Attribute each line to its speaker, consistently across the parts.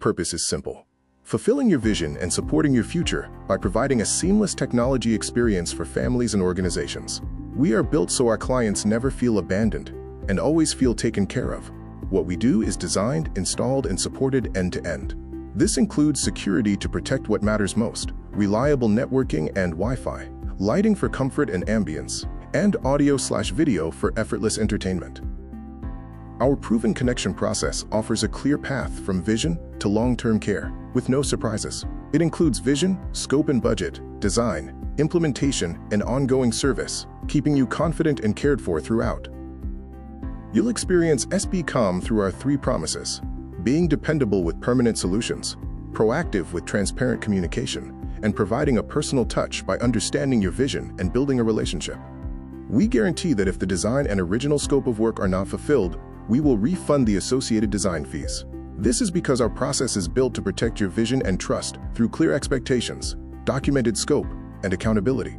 Speaker 1: purpose is simple: fulfilling your vision and supporting your future by providing a seamless technology experience for families and organizations. We are built so our clients never feel abandoned and always feel taken care of. What we do is designed, installed, and supported end-to-end. This includes security to protect what matters most, reliable networking and Wi-Fi, lighting for comfort and ambience, and audio/video for effortless entertainment. Our proven connection process offers a clear path from vision to long-term care, with no surprises. It includes vision, scope and budget, design, implementation, and ongoing service, keeping you confident and cared for throughout. You'll experience SB Comm through our 3 promises: being dependable with permanent solutions, proactive with transparent communication, and providing a personal touch by understanding your vision and building a relationship. We guarantee that if the design and original scope of work are not fulfilled, we will refund the associated design fees. This is because our process is built to protect your vision and trust through clear expectations, documented scope, and accountability.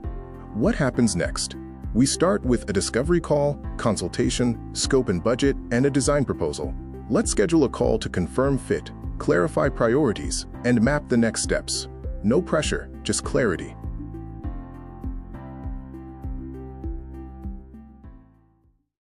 Speaker 1: What happens next? We start with a discovery call, consultation, scope and budget, and a design proposal. Let's schedule a call to confirm fit, clarify priorities, and map the next steps. No pressure, just clarity.